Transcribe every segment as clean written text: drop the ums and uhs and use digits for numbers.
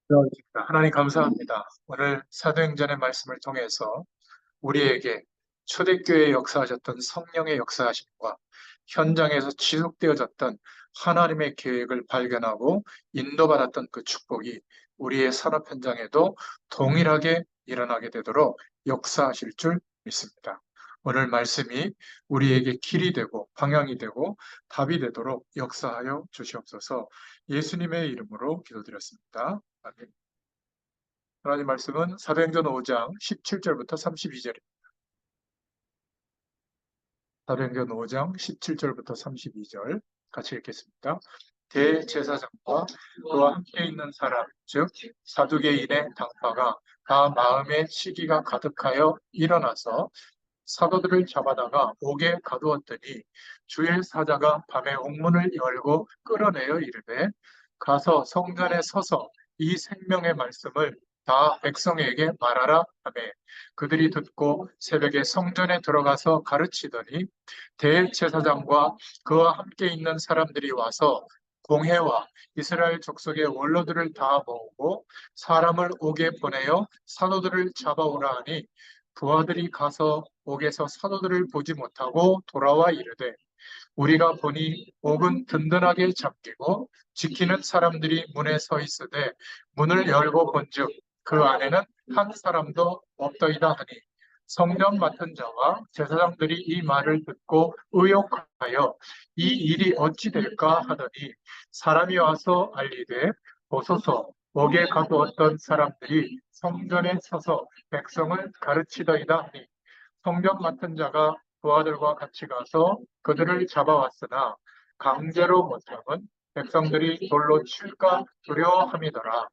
그렇습니다. 하나님 감사합니다. 오늘 사도행전의 말씀을 통해서 우리에게 초대교회에 역사하셨던 성령의 역사하심과 현장에서 지속되어졌던 하나님의 계획을 발견하고 인도받았던 그 축복이 우리의 산업 현장에도 동일하게 일어나게 되도록 역사하실 줄 믿습니다. 오늘 말씀이 우리에게 길이 되고 방향이 되고 답이 되도록 역사하여 주시옵소서. 예수님의 이름으로 기도드렸습니다. 아멘. 하나님 말씀은 사도행전 5장 17절부터 32절입니다. 사도행전 5장 17절부터 32절 같이 읽겠습니다. 대제사장과 그와 함께 있는 사람, 즉 사두개인의 당파가 다 마음에 시기가 가득하여 일어나서 사도들을 잡아다가 옥에 가두었더니 주의 사자가 밤에 옥문을 열고 끌어내어 이르되 가서 성전에 서서 이 생명의 말씀을 다 백성에게 말하라 하매 그들이 듣고 새벽에 성전에 들어가서 가르치더니 대제사장과 그와 함께 있는 사람들이 와서 공회와 이스라엘 족속의 원로들을 다 모으고 사람을 옥에 보내어 사도들을 잡아오라 하니 부하들이 가서 옥에서 사도들을 보지 못하고 돌아와 이르되 우리가 보니 옥은 든든하게 잠기고 지키는 사람들이 문에 서 있으되 문을 열고 본즉 그 안에는 한 사람도 없더이다 하니 성전 맡은 자와 제사장들이 이 말을 듣고 의혹하여 이 일이 어찌 될까 하더니 사람이 와서 알리되 보소서 옥에 가두었던 사람들이 성전에 서서 백성을 가르치더이다 하니 성전 맡은 자가 부하들과 같이 가서 그들을 잡아왔으나 강제로 못 잡은 백성들이 돌로 칠까 두려워함이더라.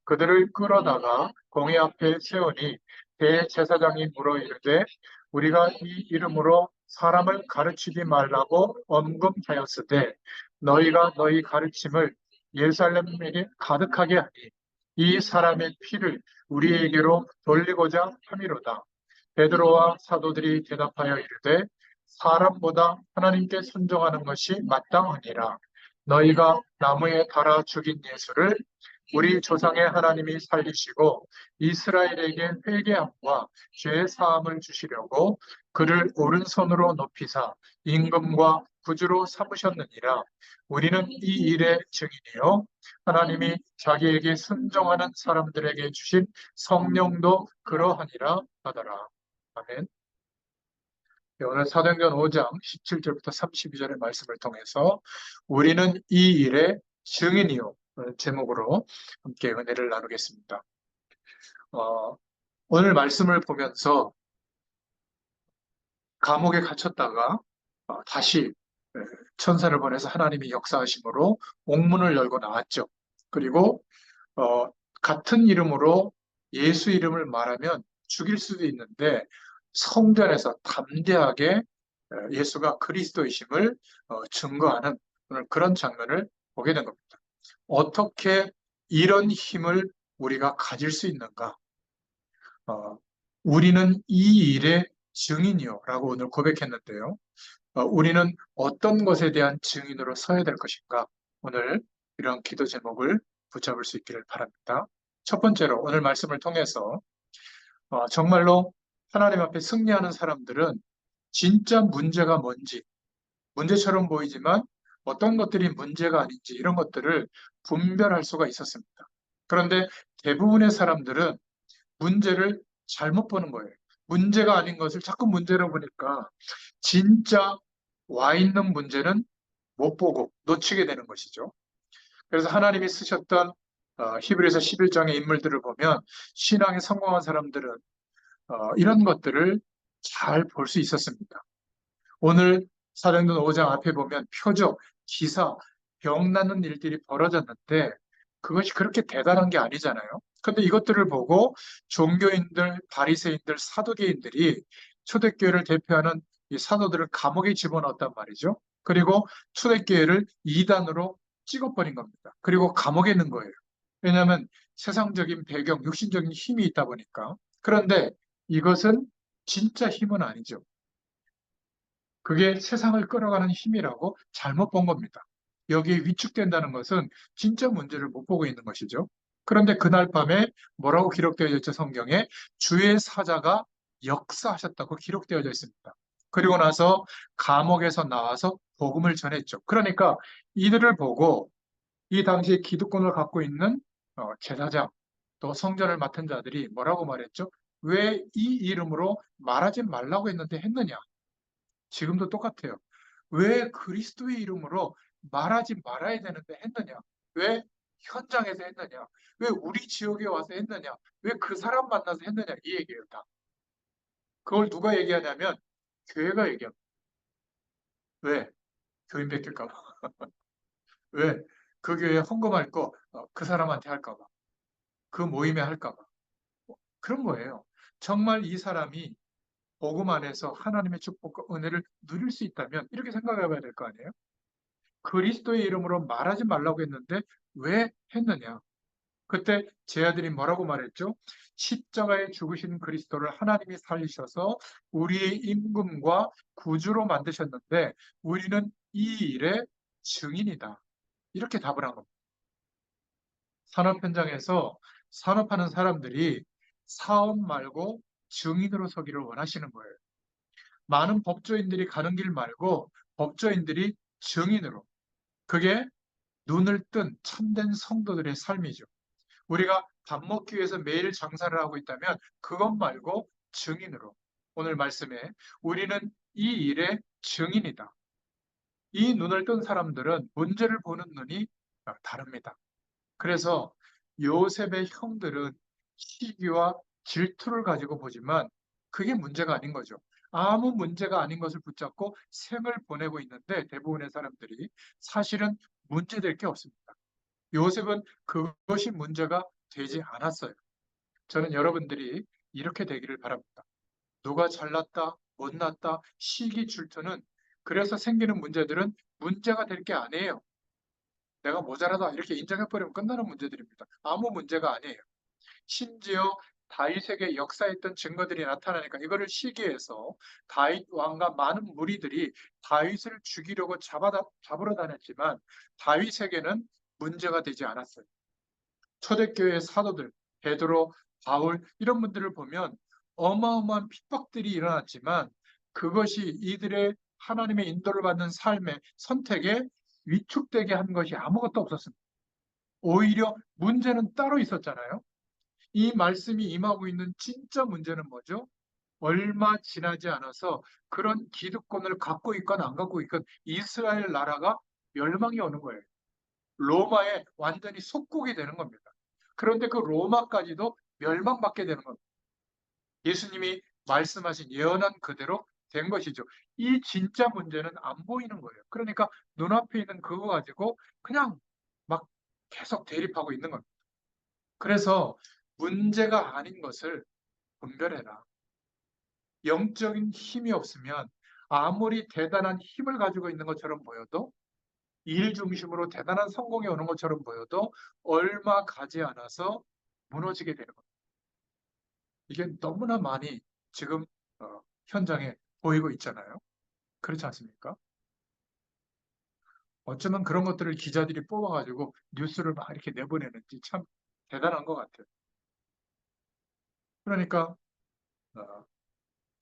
그들을 끌어다가 공회 앞에 세우니 대제사장이 물어 이르되 우리가 이 이름으로 사람을 가르치지 말라고 엄금하였으되 너희가 너희 가르침을 예루살렘에게 가득하게 하니 이 사람의 피를 우리에게로 돌리고자 함이로다. 베드로와 사도들이 대답하여 이르되 사람보다 하나님께 순종하는 것이 마땅하니라. 너희가 나무에 달아 죽인 예수를 우리 조상의 하나님이 살리시고 이스라엘에게 회개함과 죄 사함을 주시려고 그를 오른손으로 높이사 임금과 구주로 삼으셨느니라. 우리는 이 일의 증인이요 하나님이 자기에게 순종하는 사람들에게 주신 성령도 그러하니라 하더라. 아멘. 네, 오늘 사도행전 5장 17절부터 32절의 말씀을 통해서 우리는 이 일의 증인이요 제목으로 함께 은혜를 나누겠습니다. 어, 오늘 말씀을 보면서 감옥에 갇혔다가 다시 천사를 보내서 하나님이 역사하심으로 옥문을 열고 나왔죠. 그리고 어, 같은 이름으로 예수 이름을 말하면 죽일 수도 있는데 성전에서 담대하게 예수가 그리스도이심을 증거하는 오늘 그런 장면을 보게 된 겁니다. 어떻게 이런 힘을 우리가 가질 수 있는가? 어, 우리는 이 일의 증인이요 라고 오늘 고백했는데요. 우리는 어떤 것에 대한 증인으로 서야 될 것인가? 오늘 이런 기도 제목을 붙잡을 수 있기를 바랍니다. 첫 번째로 오늘 말씀을 통해서 정말로 하나님 앞에 승리하는 사람들은 진짜 문제가 뭔지, 문제처럼 보이지만 어떤 것들이 문제가 아닌지 이런 것들을 분별할 수가 있었습니다. 그런데 대부분의 사람들은 문제를 잘못 보는 거예요. 문제가 아닌 것을 자꾸 문제로 보니까 진짜 와 있는 문제는 못 보고 놓치게 되는 것이죠. 그래서 하나님이 쓰셨던 히브리서 11장의 인물들을 보면 신앙에 성공한 사람들은 이런 것들을 잘 볼 수 있었습니다. 오늘 사도행전 5장 앞에 보면 표적, 기사, 병 나는 일들이 벌어졌는데 그것이 그렇게 대단한 게 아니잖아요. 그런데 이것들을 보고 종교인들, 바리새인들, 사두개인들이 초대교회를 대표하는 이 사도들을 감옥에 집어넣었단 말이죠. 그리고 초대교회를 이단으로 찍어버린 겁니다. 그리고 감옥에 넣은 거예요. 왜냐하면 세상적인 배경, 육신적인 힘이 있다 보니까. 그런데 이것은 진짜 힘은 아니죠. 그게 세상을 끌어가는 힘이라고 잘못 본 겁니다. 여기에 위축된다는 것은 진짜 문제를 못 보고 있는 것이죠. 그런데 그날 밤에 뭐라고 기록되어 있죠? 성경에 주의 사자가 역사하셨다고 기록되어져 있습니다. 그리고 나서 감옥에서 나와서 복음을 전했죠. 그러니까 이들을 보고 이 당시에 기득권을 갖고 있는 제사장 또 성전을 맡은 자들이 뭐라고 말했죠? 왜 이 이름으로 말하지 말라고 했는데 했느냐? 지금도 똑같아요. 왜 그리스도의 이름으로 말하지 말아야 되는데 했느냐? 왜 현장에서 했느냐? 왜 우리 지역에 와서 했느냐? 왜 그 사람 만나서 했느냐? 이 얘기예요, 다. 그걸 누가 얘기하냐면 교회가 얘기합니다. 왜? 교인 뺏길까 봐. 왜? 그 교회에 헌금할 거 그 사람한테 할까 봐. 그 모임에 할까 봐. 그런 거예요. 정말 이 사람이 복음 안에서 하나님의 축복과 은혜를 누릴 수 있다면 이렇게 생각해 봐야 될 거 아니에요? 그리스도의 이름으로 말하지 말라고 했는데 왜 했느냐? 그때 제 아들이 뭐라고 말했죠? 십자가에 죽으신 그리스도를 하나님이 살리셔서 우리의 임금과 구주로 만드셨는데 우리는 이 일의 증인이다. 이렇게 답을 한 겁니다. 산업 현장에서 산업하는 사람들이 사업 말고 증인으로 서기를 원하시는 거예요. 많은 법조인들이 가는 길 말고 법조인들이 증인으로. 그게 눈을 뜬 참된 성도들의 삶이죠. 우리가 밥 먹기 위해서 매일 장사를 하고 있다면 그것 말고 증인으로. 오늘 말씀에 우리는 이 일의 증인이다. 이 눈을 뜬 사람들은 문제를 보는 눈이 다릅니다. 그래서 요셉의 형들은 시기와 질투를 가지고 보지만 그게 문제가 아닌 거죠. 아무 문제가 아닌 것을 붙잡고 생을 보내고 있는데 대부분의 사람들이 사실은 문제될 게 없습니다. 요셉은 그것이 문제가 되지 않았어요. 저는 여러분들이 이렇게 되기를 바랍니다. 누가 잘났다, 못났다, 시기 질투는 그래서 생기는 문제들은 문제가 될 게 아니에요. 내가 모자라다 이렇게 인정해버리면 끝나는 문제들입니다. 아무 문제가 아니에요. 심지어 다윗에게 역사했던 증거들이 나타나니까 이거를 시기해서 다윗 왕과 많은 무리들이 다윗을 죽이려고 잡으러 다녔지만 다윗에게는 문제가 되지 않았어요. 초대교회 사도들, 베드로, 바울 이런 분들을 보면 어마어마한 핍박들이 일어났지만 그것이 이들의 하나님의 인도를 받는 삶의 선택에 위축되게 한 것이 아무것도 없었습니다. 오히려 문제는 따로 있었잖아요. 이 말씀이 임하고 있는 진짜 문제는 뭐죠? 얼마 지나지 않아서 그런 기득권을 갖고 있건 안 갖고 있건 이스라엘 나라가 멸망이 오는 거예요. 로마에 완전히 속국이 되는 겁니다. 그런데 그 로마까지도 멸망받게 되는 겁니다. 예수님이 말씀하신 예언한 그대로 된 것이죠. 이 진짜 문제는 안 보이는 거예요. 그러니까 눈앞에 있는 그거 가지고 그냥 막 계속 대립하고 있는 겁니다. 그래서 문제가 아닌 것을 분별해라. 영적인 힘이 없으면 아무리 대단한 힘을 가지고 있는 것처럼 보여도 일 중심으로 대단한 성공이 오는 것처럼 보여도 얼마 가지 않아서 무너지게 되는 겁니다. 이게 너무나 많이 지금 현장에 보이고 있잖아요. 그렇지 않습니까? 어쩌면 그런 것들을 기자들이 뽑아가지고 뉴스를 막 이렇게 내보내는지 참 대단한 것 같아요. 그러니까 어,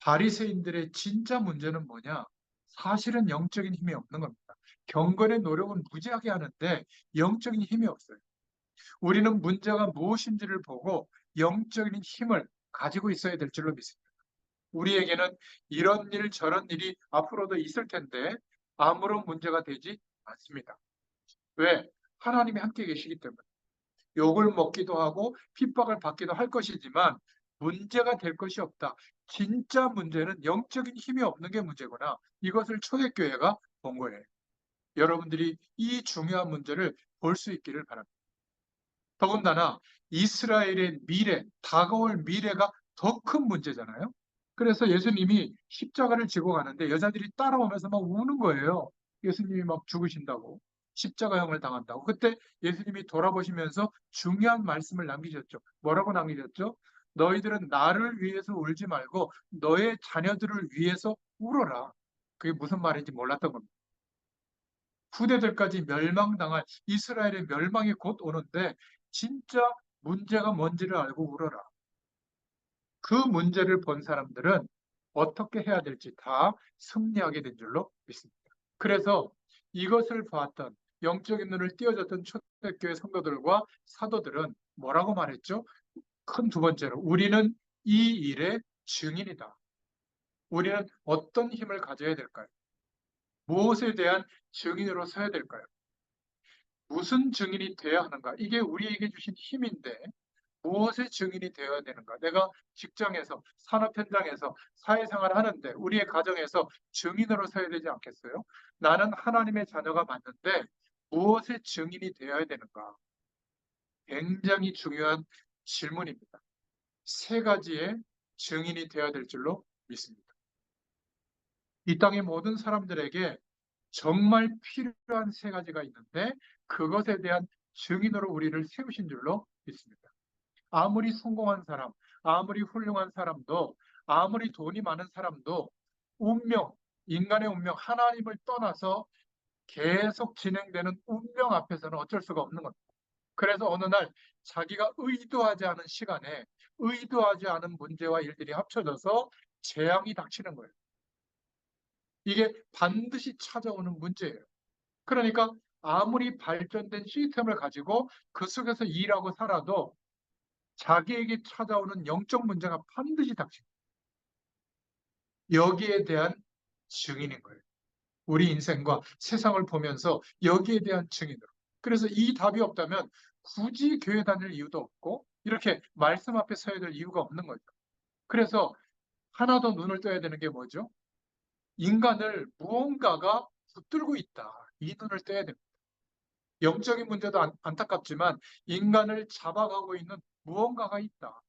바리새인들의 진짜 문제는 뭐냐? 사실은 영적인 힘이 없는 겁니다. 경건의 노력은 무지하게 하는데 영적인 힘이 없어요. 우리는 문제가 무엇인지를 보고 영적인 힘을 가지고 있어야 될 줄로 믿습니다. 우리에게는 이런 일 저런 일이 앞으로도 있을 텐데 아무런 문제가 되지 않습니다. 왜? 하나님이 함께 계시기 때문에. 욕을 먹기도 하고 핍박을 받기도 할 것이지만 문제가 될 것이 없다. 진짜 문제는 영적인 힘이 없는 게 문제구나. 이것을 초대교회가 본 거예요. 여러분들이 이 중요한 문제를 볼 수 있기를 바랍니다. 더군다나 이스라엘의 미래, 다가올 미래가 더 큰 문제잖아요. 그래서 예수님이 십자가를 지고 가는데 여자들이 따라오면서 막 우는 거예요. 예수님이 막 죽으신다고. 십자가형을 당한다고. 그때 예수님이 돌아보시면서 중요한 말씀을 남기셨죠. 뭐라고 남기셨죠? 너희들은 나를 위해서 울지 말고 너의 자녀들을 위해서 울어라. 그게 무슨 말인지 몰랐던 겁니다. 후대들까지 멸망당할 이스라엘의 멸망이 곧 오는데 진짜 문제가 뭔지를 알고 울어라. 그 문제를 본 사람들은 어떻게 해야 될지 다 승리하게 된 줄로 믿습니다. 그래서 이것을 봤던 영적인 눈을 띄어줬던 초대교회 성도들과 사도들은 뭐라고 말했죠? 큰 두 번째로 우리는 이 일의 증인이다. 우리는 어떤 힘을 가져야 될까요? 무엇에 대한 증인으로 서야 될까요? 무슨 증인이 되어야 하는가? 이게 우리에게 주신 힘인데 무엇의 증인이 되어야 되는가? 내가 직장에서, 산업 현장에서 사회생활을 하는데 우리의 가정에서 증인으로 서야 되지 않겠어요? 나는 하나님의 자녀가 맞는데 무엇의 증인이 되어야 되는가? 굉장히 중요한 질문입니다. 세 가지의 증인이 되어야 될 줄로 믿습니다. 이 땅의 모든 사람들에게 정말 필요한 세 가지가 있는데 그것에 대한 증인으로 우리를 세우신 줄로 믿습니다. 아무리 성공한 사람, 아무리 훌륭한 사람도, 아무리 돈이 많은 사람도 운명, 인간의 운명, 하나님을 떠나서 계속 진행되는 운명 앞에서는 어쩔 수가 없는 겁니다. 그래서 어느 날 자기가 의도하지 않은 시간에 의도하지 않은 문제와 일들이 합쳐져서 재앙이 닥치는 거예요. 이게 반드시 찾아오는 문제예요. 그러니까 아무리 발전된 시스템을 가지고 그 속에서 일하고 살아도 자기에게 찾아오는 영적 문제가 반드시 닥칩니다. 여기에 대한 증인인 거예요. 우리 인생과 세상을 보면서 여기에 대한 증인으로. 그래서 이 답이 없다면 굳이 교회 다닐 이유도 없고 이렇게 말씀 앞에 서야 될 이유가 없는 거죠. 그래서 하나 더 눈을 떠야 되는 게 뭐죠? 인간을 무언가가 붙들고 있다. 이 눈을 떼야 됩니다. 영적인 문제도 안타깝지만 인간을 잡아가고 있는 무언가가 있다.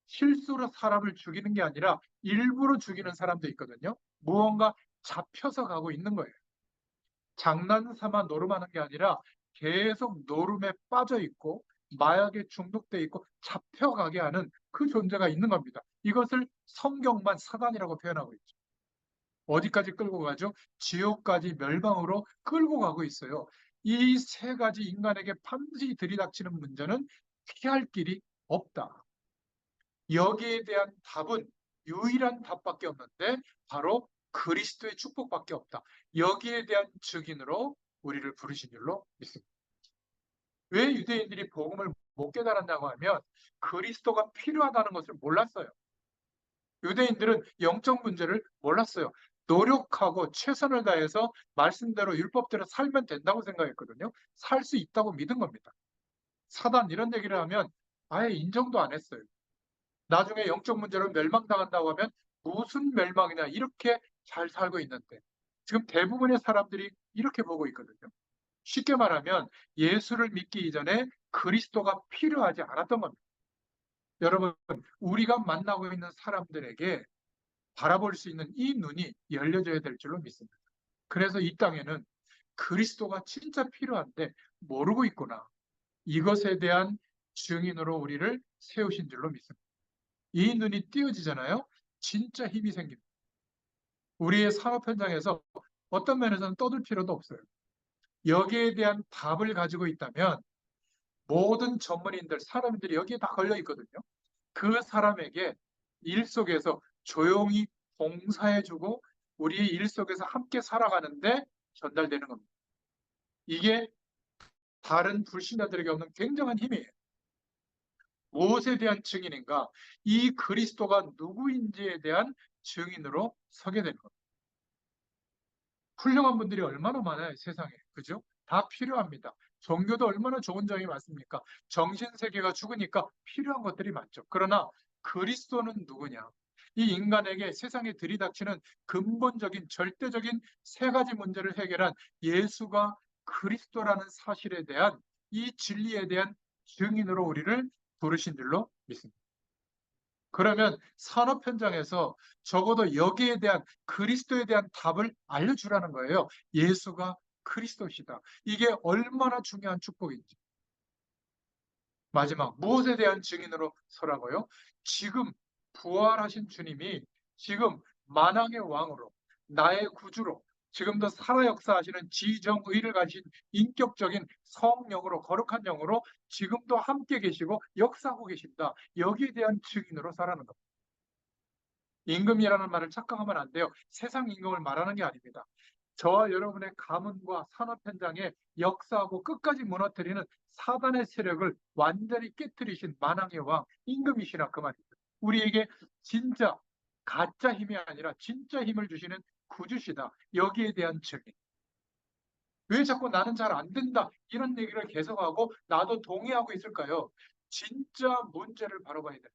실수로 사람을 죽이는 게 아니라 일부러 죽이는 사람도 있거든요. 무언가 잡혀서 가고 있는 거예요. 장난삼아 노름하는 게 아니라 계속 노름에 빠져 있고 마약에 중독돼 있고 잡혀가게 하는 그 존재가 있는 겁니다. 이것을 성경만 사단이라고 표현하고 있죠. 어디까지 끌고 가죠? 지옥까지 멸망으로 끌고 가고 있어요. 이 세 가지 인간에게 반드시 들이닥치는 문제는 피할 길이 없다. 여기에 대한 답은 유일한 답밖에 없는데 바로 그리스도의 축복밖에 없다. 여기에 대한 증인으로 우리를 부르신 줄로 믿습니다. 왜 유대인들이 복음을 못 깨달았냐고 하면 그리스도가 필요하다는 것을 몰랐어요. 유대인들은 영적 문제를 몰랐어요. 노력하고 최선을 다해서 말씀대로 율법대로 살면 된다고 생각했거든요. 살 수 있다고 믿은 겁니다. 사단 이런 얘기를 하면 아예 인정도 안 했어요. 나중에 영적 문제로 멸망당한다고 하면 무슨 멸망이냐 이렇게 잘 살고 있는데 지금 대부분의 사람들이 이렇게 보고 있거든요. 쉽게 말하면 예수를 믿기 이전에 그리스도가 필요하지 않았던 겁니다. 여러분, 우리가 만나고 있는 사람들에게 바라볼 수 있는 이 눈이 열려져야 될 줄로 믿습니다. 그래서 이 땅에는 그리스도가 진짜 필요한데 모르고 있구나. 이것에 대한 증인으로 우리를 세우신 줄로 믿습니다. 이 눈이 띄어지잖아요. 진짜 힘이 생깁니다. 우리의 산업 현장에서 어떤 면에서는 떠들 필요도 없어요. 여기에 대한 답을 가지고 있다면 모든 전문인들, 사람들이 여기에 다 걸려 있거든요. 그 사람에게 일 속에서 조용히 봉사해주고 우리의 일 속에서 함께 살아가는데 전달되는 겁니다. 이게 다른 불신자들에게 없는 굉장한 힘이에요. 무엇에 대한 증인인가? 이 그리스도가 누구인지에 대한 증인으로 서게 되는 겁니다. 훌륭한 분들이 얼마나 많아요, 세상에. 그죠? 다 필요합니다. 종교도 얼마나 좋은 점이 많습니까? 정신세계가 죽으니까 필요한 것들이 많죠. 그러나 그리스도는 누구냐? 이 인간에게 세상에 들이닥치는 근본적인 절대적인 세 가지 문제를 해결한 예수가 그리스도라는 사실에 대한 이 진리에 대한 증인으로 우리를 부르신 줄로 믿습니다. 그러면 산업 현장에서 적어도 여기에 대한 그리스도에 대한 답을 알려주라는 거예요. 예수가 그리스도시다. 이게 얼마나 중요한 축복인지. 마지막 무엇에 대한 증인으로 서라고요? 지금 부활하신 주님이 지금 만왕의 왕으로 나의 구주로 지금도 살아 역사하시는 지정의를 가진 인격적인 성령으로, 거룩한 영으로 지금도 함께 계시고 역사하고 계신다. 여기에 대한 증인으로 살아가는 겁니다. 임금이라는 말을 착각하면 안 돼요. 세상 임금을 말하는 게 아닙니다. 저와 여러분의 가문과 산업 현장에 역사하고 끝까지 무너뜨리는 사단의 세력을 완전히 깨뜨리신 만왕의 왕 임금이시라 그 말입니다. 우리에게 진짜 가짜 힘이 아니라 진짜 힘을 주시는 구주시다. 여기에 대한 증인. 왜 자꾸 나는 잘 안 된다 이런 얘기를 계속하고 나도 동의하고 있을까요? 진짜 문제를 바로봐야 돼요.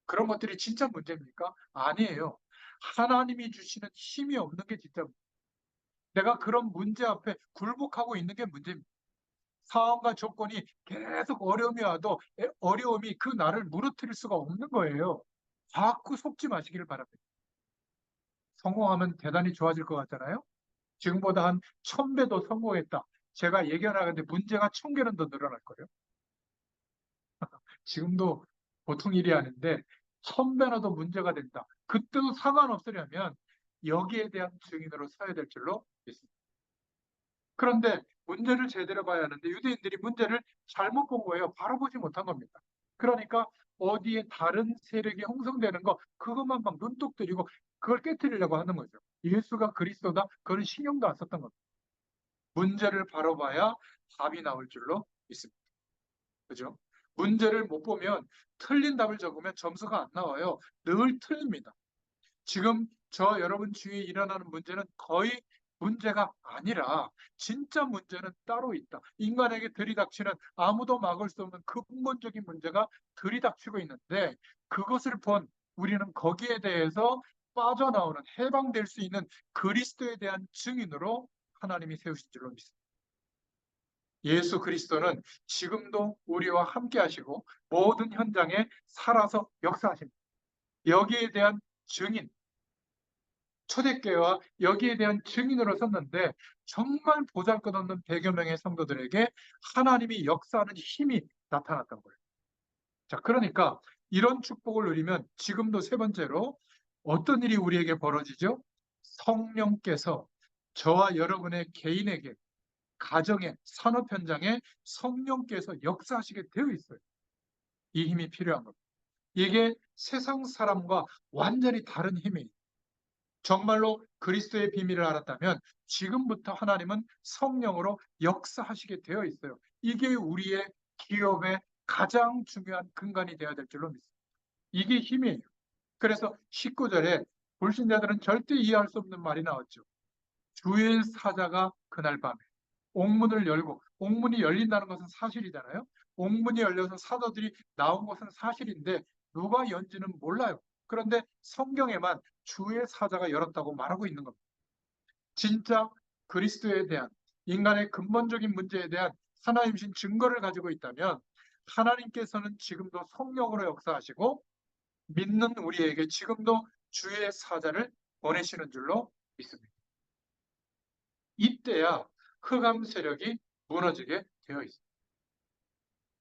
그런 것들이 진짜 문제입니까? 아니에요. 하나님이 주시는 힘이 없는 게 진짜 문제예요. 내가 그런 문제 앞에 굴복하고 있는 게 문제입니다. 상황과 조건이 계속 어려움이 와도 어려움이 그 나를 무너뜨릴 수가 없는 거예요. 자꾸 속지 마시기를 바랍니다. 성공하면 대단히 좋아질 것 같잖아요. 지금보다 한 1000배도 성공했다. 제가 예견하는데 문제가 1000개는 더 늘어날 거예요. 지금도 보통 일이 아닌데 1000배나 더 문제가 된다. 그때도 상관없으려면 여기에 대한 증인으로 서야 될 줄로 믿습니다. 그런데 문제를 제대로 봐야 하는데 유대인들이 문제를 잘못 본 거예요. 바로 보지 못한 겁니다. 그러니까 어디에 다른 세력이 형성되는 거 그것만 막 눈독 들이고 그걸 깨뜨리려고 하는 거죠. 예수가 그리스도다 그런 신경도 안 썼던 겁니다. 문제를 바로 봐야 답이 나올 줄로 믿습니다. 그죠? 문제를 못 보면 틀린 답을 적으면 점수가 안 나와요. 늘 틀립니다. 지금 저 여러분 주위에 일어나는 문제는 거의 문제가 아니라 진짜 문제는 따로 있다. 인간에게 들이닥치는 아무도 막을 수 없는 근본적인 문제가 들이닥치고 있는데 그것을 본 우리는 거기에 대해서 빠져나오는 해방될 수 있는 그리스도에 대한 증인으로 하나님이 세우신 줄로 믿습니다. 예수 그리스도는 지금도 우리와 함께 하시고 모든 현장에 살아서 역사하십니다. 여기에 대한 증인, 초대교회와 여기에 대한 증인으로 섰는데 정말 보잘것없는 100여 명의 성도들에게 하나님이 역사하는 힘이 나타났던 거예요. 자, 그러니까 이런 축복을 누리면 지금도 세 번째로 어떤 일이 우리에게 벌어지죠? 성령께서 저와 여러분의 개인에게 가정의 산업 현장에 성령께서 역사하시게 되어 있어요. 이 힘이 필요한 겁니다. 이게 세상 사람과 완전히 다른 힘이에요. 정말로 그리스도의 비밀을 알았다면 지금부터 하나님은 성령으로 역사하시게 되어 있어요. 이게 우리의 기업의 가장 중요한 근간이 되어야 될 줄로 믿습니다. 이게 힘이에요. 그래서 19절에 불신자들은 절대 이해할 수 없는 말이 나왔죠. 주의 사자가 그날 밤에 옥문을 열고, 옥문이 열린다는 것은 사실이잖아요. 옥문이 열려서 사도들이 나온 것은 사실인데 누가 연지는 몰라요. 그런데 성경에만 주의 사자가 열었다고 말하고 있는 겁니다. 진짜 그리스도에 대한 인간의 근본적인 문제에 대한 하나님신 증거를 가지고 있다면 하나님께서는 지금도 성령으로 역사하시고 믿는 우리에게 지금도 주의 사자를 보내시는 줄로 믿습니다. 이때야 흑암 세력이 무너지게 되어 있습니다.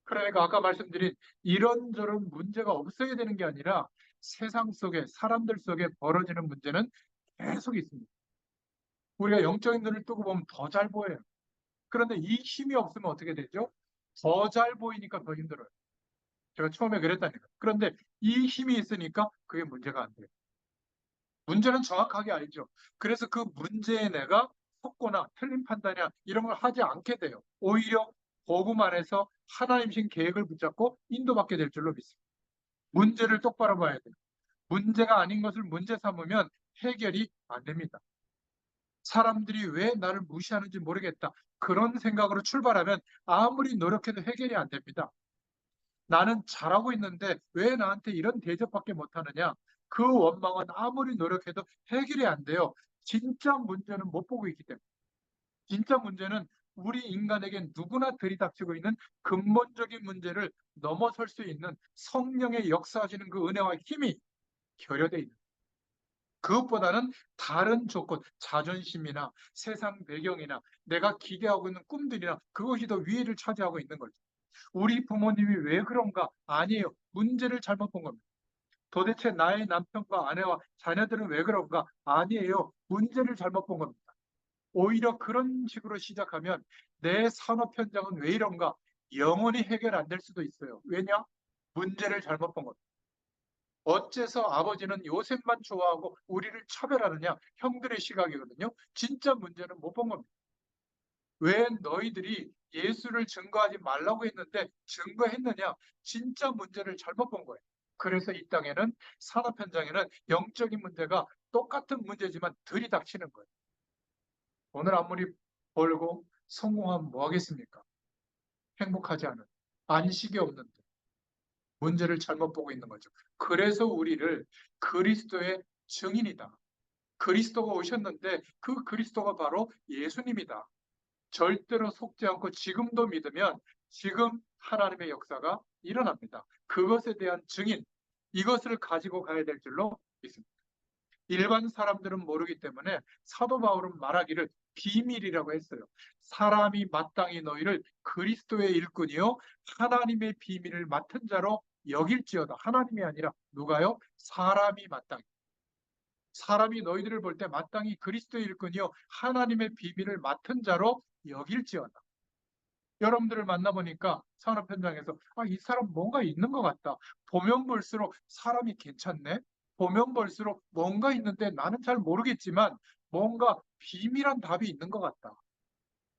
그러니까 아까 말씀드린 이런저런 문제가 없어야 되는 게 아니라 세상 속에 사람들 속에 벌어지는 문제는 계속 있습니다. 우리가 영적인 눈을 뜨고 보면 더 잘 보여요. 그런데 이 힘이 없으면 어떻게 되죠? 더 잘 보이니까 더 힘들어요. 제가 처음에 그랬다니까. 그런데 이 힘이 있으니까 그게 문제가 안 돼요. 문제는 정확하게 알죠. 그래서 그 문제에 내가 속거나 틀린 판단이나 이런 걸 하지 않게 돼요. 오히려 복음 안에서 하나님신 계획을 붙잡고 인도받게 될 줄로 믿습니다. 문제를 똑바로 봐야 돼요. 문제가 아닌 것을 문제 삼으면 해결이 안 됩니다. 사람들이 왜 나를 무시하는지 모르겠다. 그런 생각으로 출발하면 아무리 노력해도 해결이 안 됩니다. 나는 잘하고 있는데 왜 나한테 이런 대접밖에 못하느냐? 그 원망은 아무리 노력해도 해결이 안 돼요. 진짜 문제는 못 보고 있기 때문에. 진짜 문제는 우리 인간에게 누구나 들이닥치고 있는 근본적인 문제를 넘어설 수 있는 성령의 역사하시는 그 은혜와 힘이 결여되어 있는. 그것보다는 다른 조건, 자존심이나 세상 배경이나 내가 기대하고 있는 꿈들이나 그것이 더 위에를 차지하고 있는 거죠. 우리 부모님이 왜 그런가? 아니에요. 문제를 잘못 본 겁니다. 도대체 나의 남편과 아내와 자녀들은 왜 그런가? 아니에요. 문제를 잘못 본 겁니다. 오히려 그런 식으로 시작하면 내 산업 현장은 왜 이런가? 영원히 해결 안 될 수도 있어요. 왜냐? 문제를 잘못 본 겁니다. 어째서 아버지는 요셉만 좋아하고 우리를 차별하느냐? 형들의 시각이거든요. 진짜 문제는 못 본 겁니다. 왜 너희들이 예수를 증거하지 말라고 했는데 증거했느냐? 진짜 문제를 잘못 본 거예요. 그래서 이 땅에는 산업 현장에는 영적인 문제가 똑같은 문제지만 들이닥치는 거예요. 오늘 아무리 벌고 성공하면 뭐 하겠습니까? 행복하지 않은, 안식이 없는데 문제를 잘못 보고 있는 거죠. 그래서 우리를 그리스도의 증인이다. 그리스도가 오셨는데 그 그리스도가 바로 예수님이다. 절대로 속지 않고 지금도 믿으면 지금 하나님의 역사가 일어납니다. 그것에 대한 증인, 이것을 가지고 가야 될 줄로 믿습니다. 일반 사람들은 모르기 때문에 사도 바울은 말하기를 비밀이라고 했어요. 사람이 마땅히 너희를 그리스도의 일꾼이요 하나님의 비밀을 맡은 자로 여길지어다. 하나님이 아니라 누가요? 사람이 마땅히. 사람이 너희들을 볼 때 마땅히 그리스도의 일꾼이요 하나님의 비밀을 맡은 자로 여길지어다. 여러분들을 만나보니까 산업 현장에서 이 사람 뭔가 있는 것 같다. 보면 볼수록 사람이 괜찮네. 보면 볼수록 뭔가 있는데 나는 잘 모르겠지만 뭔가 비밀한 답이 있는 것 같다.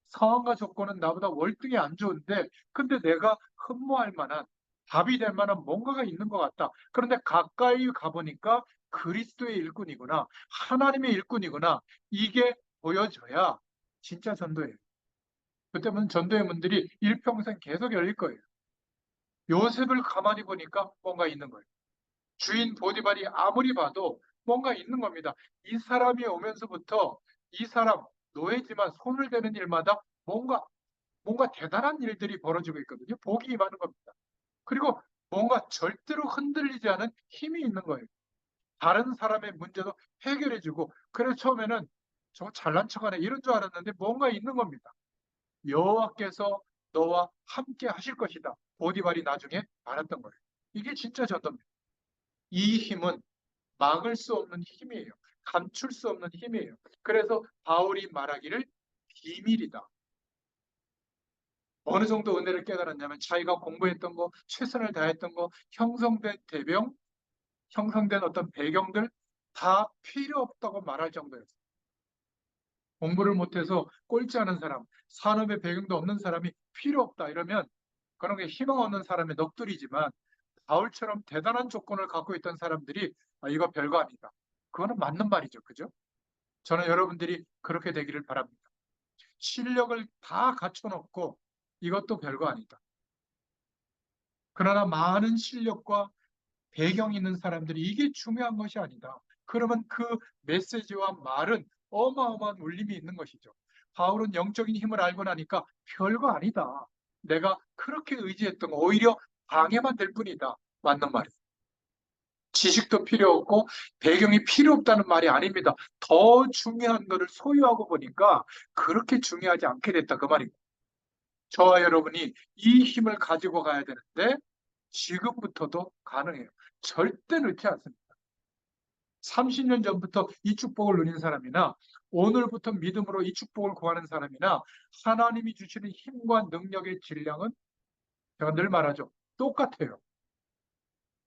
상황과 조건은 나보다 월등히 안 좋은데 근데 내가 흠모할 만한 답이 될 만한 뭔가가 있는 것 같다. 그런데 가까이 가보니까 그리스도의 일꾼이구나. 하나님의 일꾼이구나. 이게 보여져야 진짜 전도예요. 그때면 전도의 문들이 일평생 계속 열릴 거예요. 요셉을 가만히 보니까 뭔가 있는 거예요. 주인 보디발이 아무리 봐도 뭔가 있는 겁니다. 이 사람이 오면서부터 이 사람 노예지만 손을 대는 일마다 뭔가 대단한 일들이 벌어지고 있거든요. 복이 임하는 겁니다. 그리고 뭔가 절대로 흔들리지 않은 힘이 있는 거예요. 다른 사람의 문제도 해결해주고 그래서 처음에는 저 잘난 척하네 이런 줄 알았는데 뭔가 있는 겁니다. 여호와께서 너와 함께 하실 것이다. 보디발이 나중에 알았던 거예요. 이게 진짜 전도입니다. 이 힘은 막을 수 없는 힘이에요. 감출 수 없는 힘이에요. 그래서 바울이 말하기를 비밀이다. 어느 정도 은혜를 깨달았냐면 자기가 공부했던 거, 최선을 다했던 거, 형성된 대병, 형성된 어떤 배경들 다 필요 없다고 말할 정도였어요. 공부를 못해서 꼴찌 하는 사람, 산업의 배경도 없는 사람이 필요 없다 이러면 그런 게 희망 없는 사람의 넋두리지만 바울처럼 대단한 조건을 갖고 있던 사람들이 이거 별거 아니다. 그거는 맞는 말이죠. 그죠? 저는 여러분들이 그렇게 되기를 바랍니다. 실력을 다 갖춰놓고 이것도 별거 아니다. 그러나 많은 실력과 배경 있는 사람들이 이게 중요한 것이 아니다. 그러면 그 메시지와 말은 어마어마한 울림이 있는 것이죠. 바울은 영적인 힘을 알고 나니까 별거 아니다. 내가 그렇게 의지했던 거 오히려 방해만 될 뿐이다. 맞는 말이에요. 지식도 필요 없고 배경이 필요 없다는 말이 아닙니다. 더 중요한 것을 소유하고 보니까 그렇게 중요하지 않게 됐다 그 말입니다. 저와 여러분이 이 힘을 가지고 가야 되는데 지금부터도 가능해요. 절대 늦지 않습니다. 30년 전부터 이 축복을 누린 사람이나 오늘부터 믿음으로 이 축복을 구하는 사람이나 하나님이 주시는 힘과 능력의 질량은 제가 늘 말하죠. 똑같아요.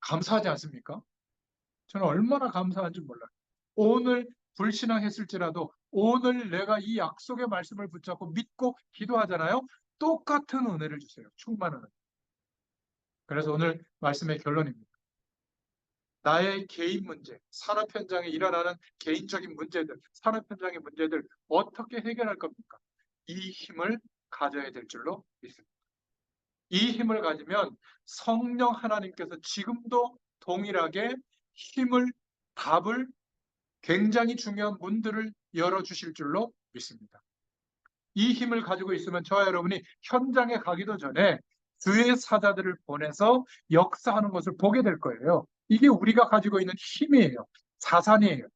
감사하지 않습니까? 저는 얼마나 감사한지 몰라요. 오늘 불신앙했을지라도 오늘 내가 이 약속의 말씀을 붙잡고 믿고 기도하잖아요. 똑같은 은혜를 주세요. 충만한 은혜. 그래서 오늘 말씀의 결론입니다. 나의 개인 문제, 산업 현장에 일어나는 개인적인 문제들, 산업 현장의 문제들 어떻게 해결할 겁니까? 이 힘을 가져야 될 줄로 믿습니다. 이 힘을 가지면 성령 하나님께서 지금도 동일하게 힘을, 답을 굉장히 중요한 문들을 열어주실 줄로 믿습니다. 이 힘을 가지고 있으면 저와 여러분이 현장에 가기도 전에 주의 사자들을 보내서 역사하는 것을 보게 될 거예요. 이게 우리가 가지고 있는 힘이에요. 자산이에요.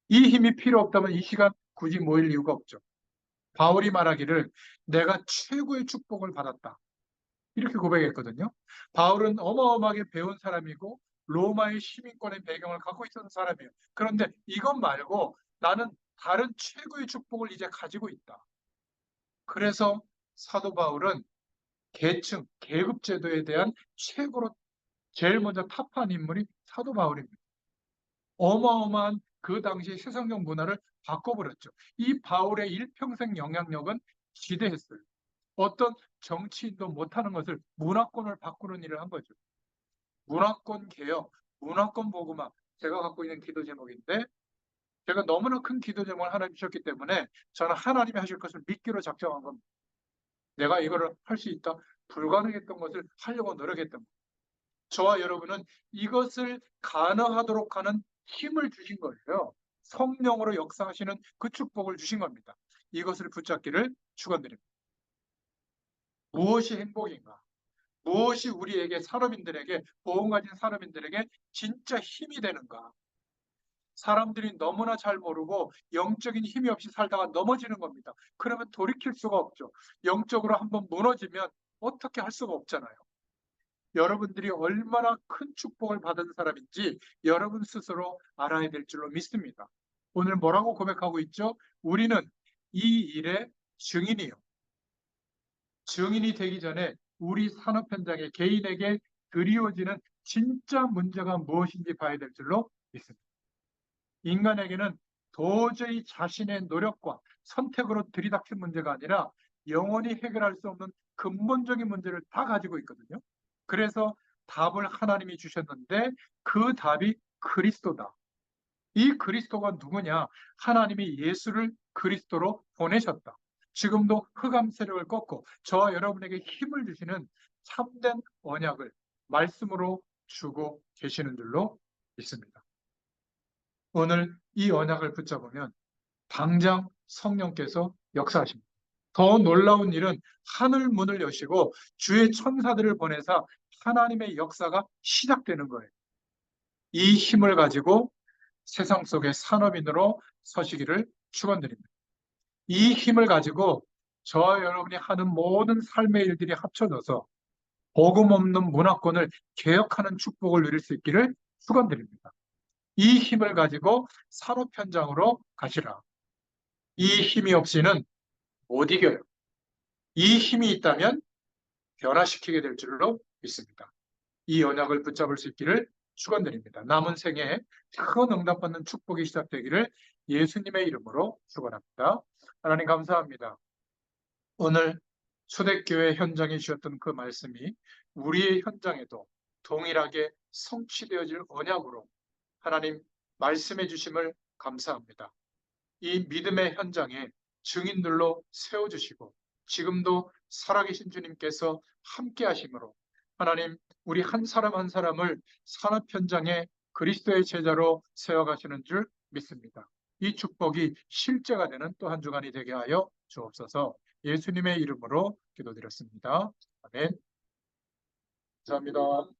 이 힘이 필요 없다면 이 시간 굳이 모일 이유가 없죠. 바울이 말하기를 내가 최고의 축복을 받았다. 이렇게 고백했거든요. 바울은 어마어마하게 배운 사람이고 로마의 시민권의 배경을 갖고 있었던 사람이에요. 그런데 이것 말고 나는 다른 최고의 축복을 이제 가지고 있다. 그래서 사도 바울은 계층, 계급 제도에 대한 최고로 제일 먼저 타파한 인물이 사도 바울입니다. 어마어마한 그 당시 세상적 문화를 바꿔버렸죠. 이 바울의 일평생 영향력은 지대했어요. 어떤 정치인도 못하는 것을 문화권을 바꾸는 일을 한 거죠. 문화권 개혁, 문화권 복음화, 제가 갖고 있는 기도 제목인데, 제가 너무나 큰 기도 제목을 하나님 주셨기 때문에 저는 하나님이 하실 것을 믿기로 작정한 겁니다. 내가 이거를 할 수 있다. 불가능했던 것을 하려고 노력했던 겁니다. 저와 여러분은 이것을 가능하도록 하는 힘을 주신 거예요. 성령으로 역사하시는 그 축복을 주신 겁니다. 이것을 붙잡기를 축원드립니다. 무엇이 행복인가? 무엇이 우리에게 산업인들에게 보험 가진 산업인들에게 진짜 힘이 되는가? 사람들이 너무나 잘 모르고 영적인 힘이 없이 살다가 넘어지는 겁니다. 그러면 돌이킬 수가 없죠. 영적으로 한번 무너지면 어떻게 할 수가 없잖아요. 여러분들이 얼마나 큰 축복을 받은 사람인지 여러분 스스로 알아야 될 줄로 믿습니다. 오늘 뭐라고 고백하고 있죠? 우리는 이 일의 증인이요. 증인이 되기 전에 우리 산업 현장에 개인에게 드리워지는 진짜 문제가 무엇인지 봐야 될 줄로 믿습니다. 인간에게는 도저히 자신의 노력과 선택으로 들이닥친 문제가 아니라 영원히 해결할 수 없는 근본적인 문제를 다 가지고 있거든요. 그래서 답을 하나님이 주셨는데 그 답이 그리스도다. 이 그리스도가 누구냐? 하나님이 예수를 그리스도로 보내셨다. 지금도 흑암 세력을 꺾고 저와 여러분에게 힘을 주시는 참된 언약을 말씀으로 주고 계시는 줄로 믿습니다. 오늘 이 언약을 붙잡으면 당장 성령께서 역사하십니다. 더 놀라운 일은 하늘 문을 여시고 주의 천사들을 보내사 하나님의 역사가 시작되는 거예요. 이 힘을 가지고 세상 속의 산업인으로 서시기를 축원드립니다. 이 힘을 가지고 저와 여러분이 하는 모든 삶의 일들이 합쳐져서 복음 없는 문화권을 개혁하는 축복을 누릴 수 있기를 축원드립니다. 이 힘을 가지고 산업 현장으로 가시라. 이 힘이 없이는 못 이겨요. 이 힘이 있다면 변화시키게 될 줄로 믿습니다. 이 언약을 붙잡을 수 있기를 축원드립니다. 남은 생에 큰 응답받는 축복이 시작되기를 예수님의 이름으로 축원합니다. 하나님 감사합니다. 오늘 초대교회 현장에 주셨던 그 말씀이 우리의 현장에도 동일하게 성취되어질 언약으로 하나님 말씀해 주심을 감사합니다. 이 믿음의 현장에 증인들로 세워주시고 지금도 살아계신 주님께서 함께 하심으로 하나님 우리 한 사람 한 사람을 산업 현장에 그리스도의 제자로 세워가시는 줄 믿습니다. 이 축복이 실제가 되는 또 한 주간이 되게 하여 주옵소서. 예수님의 이름으로 기도드렸습니다. 아멘. 감사합니다.